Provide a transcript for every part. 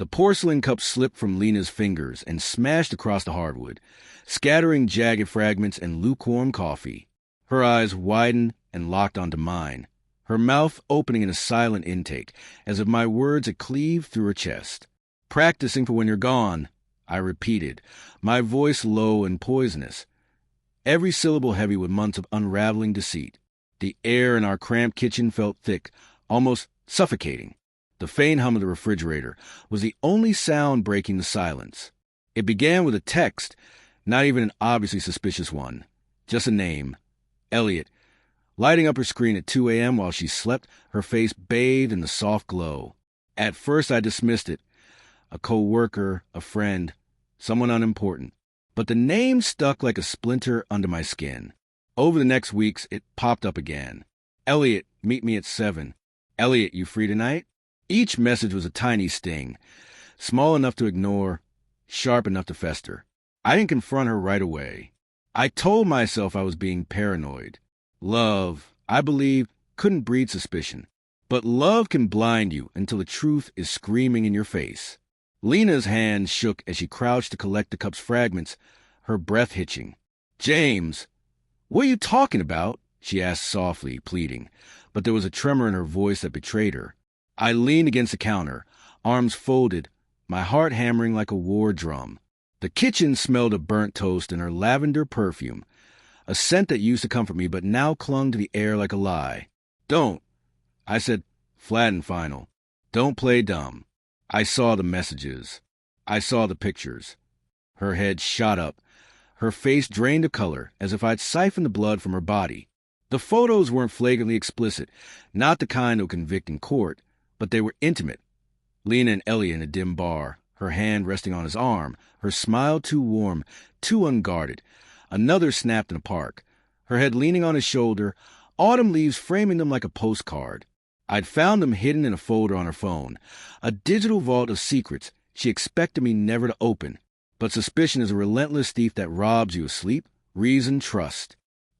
The porcelain cup slipped from Lena's fingers and smashed across the hardwood, scattering jagged fragments and lukewarm coffee. Her eyes widened and locked onto mine, her mouth opening in a silent intake, as if my words had cleaved through her chest. "Practicing for when you're gone," I repeated, my voice low and poisonous, every syllable heavy with months of unraveling deceit. The air in our cramped kitchen felt thick, almost suffocating. The faint hum of the refrigerator was the only sound breaking the silence. It began with a text, not even an obviously suspicious one, just a name, Elliot, lighting up her screen at 2 a.m. while she slept, her face bathed in the soft glow. At first I dismissed it, a co-worker, a friend, someone unimportant. But the name stuck like a splinter under my skin. Over the next weeks, it popped up again. "Elliot, meet me at 7. Elliot, you free tonight?" Each message was a tiny sting, small enough to ignore, sharp enough to fester. I didn't confront her right away. I told myself I was being paranoid. Love, I believed, couldn't breed suspicion. But love can blind you until the truth is screaming in your face. Lena's hand shook as she crouched to collect the cup's fragments, her breath hitching. "James, what are you talking about?" she asked softly, pleading, but there was a tremor in her voice that betrayed her. I leaned against the counter, arms folded, my heart hammering like a war drum. The kitchen smelled of burnt toast and her lavender perfume, a scent that used to comfort me but now clung to the air like a lie. "Don't," I said, flat and final. "Don't play dumb." I saw the messages. I saw the pictures. Her head shot up. Her face drained of color, as if I'd siphoned the blood from her body. The photos weren't flagrantly explicit, not the kind that would convict in court, but they were intimate. Lena and Elliot in a dim bar, her hand resting on his arm, her smile too warm, too unguarded. Another snapped in a park, her head leaning on his shoulder, autumn leaves framing them like a postcard. I'd found them hidden in a folder on her phone, a digital vault of secrets she expected me never to open. But suspicion is a relentless thief that robs you of sleep, reason, trust.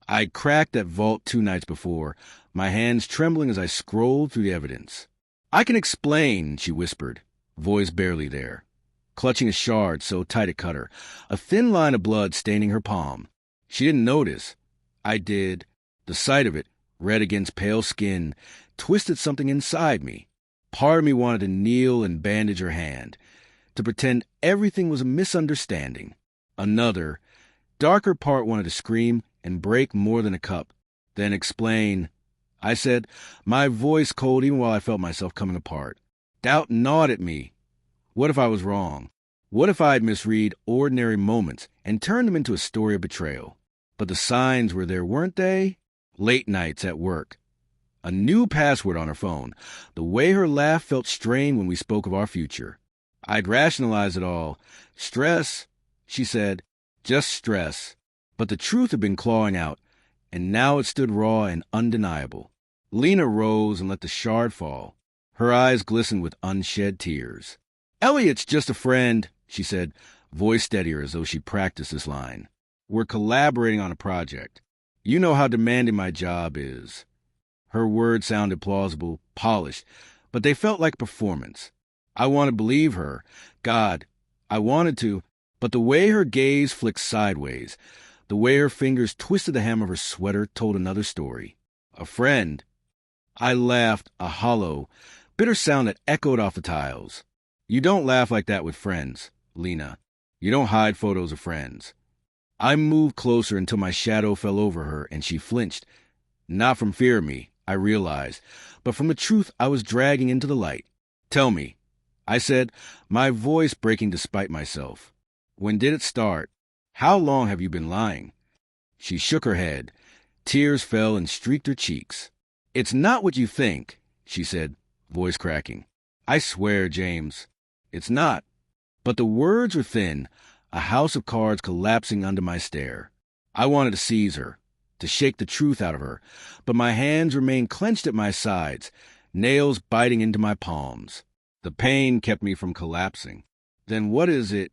I'd cracked that vault 2 nights before, my hands trembling as I scrolled through the evidence. "I can explain," she whispered, voice barely there, clutching a shard so tight it cut her, a thin line of blood staining her palm. She didn't notice. I did. The sight of it, red against pale skin, twisted something inside me. Part of me wanted to kneel and bandage her hand, to pretend everything was a misunderstanding. Another, darker part wanted to scream and break more than a cup, then explain. I said, my voice cold even while I felt myself coming apart. Doubt gnawed at me. What if I was wrong? What if I'd misread ordinary moments and turned them into a story of betrayal? But the signs were there, weren't they? Late nights at work. A new password on her phone. The way her laugh felt strained when we spoke of our future. I'd rationalize it all. Stress, she said. Just stress. But the truth had been clawing out, and now it stood raw and undeniable. Lena rose and let the shard fall. Her eyes glistened with unshed tears. "Elliot's just a friend," she said, voice steadier as though she practiced this line. "We're collaborating on a project. You know how demanding my job is." Her words sounded plausible, polished, but they felt like performance. I wanted to believe her. God, I wanted to, but the way her gaze flicked sideways, the way her fingers twisted the hem of her sweater told another story. A friend. I laughed, a hollow, bitter sound that echoed off the tiles. You don't laugh like that with friends, Lena. You don't hide photos of friends. I moved closer until my shadow fell over her and she flinched. Not from fear of me, I realized, but from the truth I was dragging into the light. "Tell me," I said, my voice breaking despite myself. "When did it start? How long have you been lying?" She shook her head. Tears fell and streaked her cheeks. "It's not what you think," she said, voice cracking. "I swear, James, it's not." But the words were thin, a house of cards collapsing under my stare. I wanted to seize her, to shake the truth out of her, but my hands remained clenched at my sides, nails biting into my palms. The pain kept me from collapsing. "Then what is it?"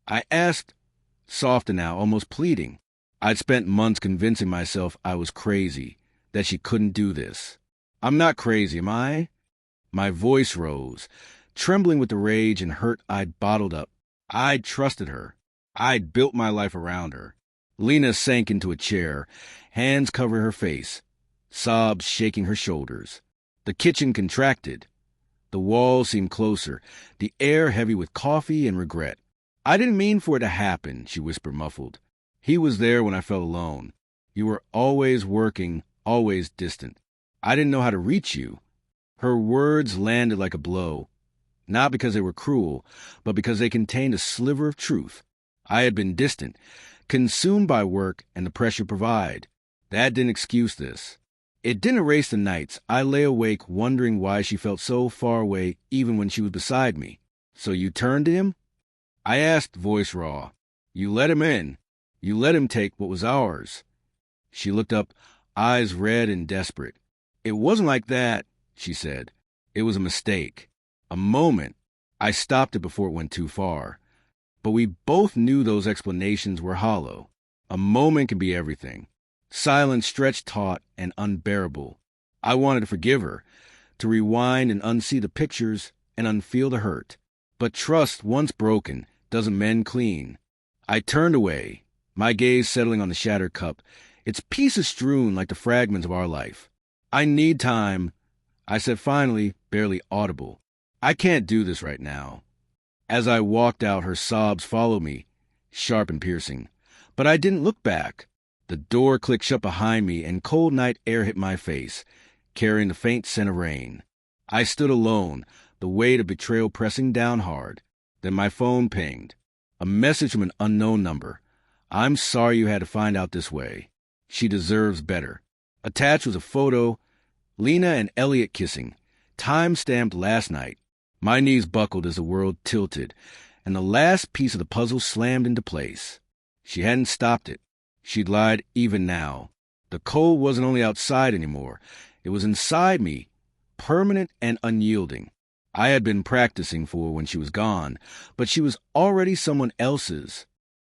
I asked, softer now, almost pleading. I'd spent months convincing myself I was crazy, that she couldn't do this. "I'm not crazy, am I?" My voice rose. trembling with the rage and hurt I'd bottled up. I'd trusted her. I'd built my life around her. Lena sank into a chair, hands covering her face, sobs shaking her shoulders. The kitchen contracted. The walls seemed closer, the air heavy with coffee and regret. "I didn't mean for it to happen," she whispered muffled. "He was there when I felt alone. You were always working, always distant. I didn't know how to reach you." Her words landed like a blow, not because they were cruel, but because they contained a sliver of truth. I had been distant, consumed by work and the pressure provide. That didn't excuse this. It didn't erase the nights I lay awake wondering why she felt so far away even when she was beside me. "So you turned to him?" I asked, voice raw. "You let him in. You let him take what was ours." She looked up, eyes red and desperate. "It wasn't like that," she said. "It was a mistake. A moment. I stopped it before it went too far." But we both knew those explanations were hollow. A moment can be everything. Silence stretched taut and unbearable. I wanted to forgive her, to rewind and unsee the pictures and unfeel the hurt. But trust, once broken, doesn't mend clean. I turned away, my gaze settling on the shattered cup, its pieces strewn like the fragments of our life. "I need time," I said finally, barely audible. "I can't do this right now." As I walked out, her sobs followed me, sharp and piercing. But I didn't look back. The door clicked shut behind me, and cold night air hit my face, carrying the faint scent of rain. I stood alone, the weight of betrayal pressing down hard. Then my phone pinged. A message from an unknown number. "I'm sorry you had to find out this way. She deserves better." Attached was a photo, Lena and Elliot kissing, time-stamped last night. My knees buckled as the world tilted, and the last piece of the puzzle slammed into place. She hadn't stopped it. She'd lied even now. The cold wasn't only outside anymore. It was inside me, permanent and unyielding. I had been practicing for when she was gone, but she was already someone else's.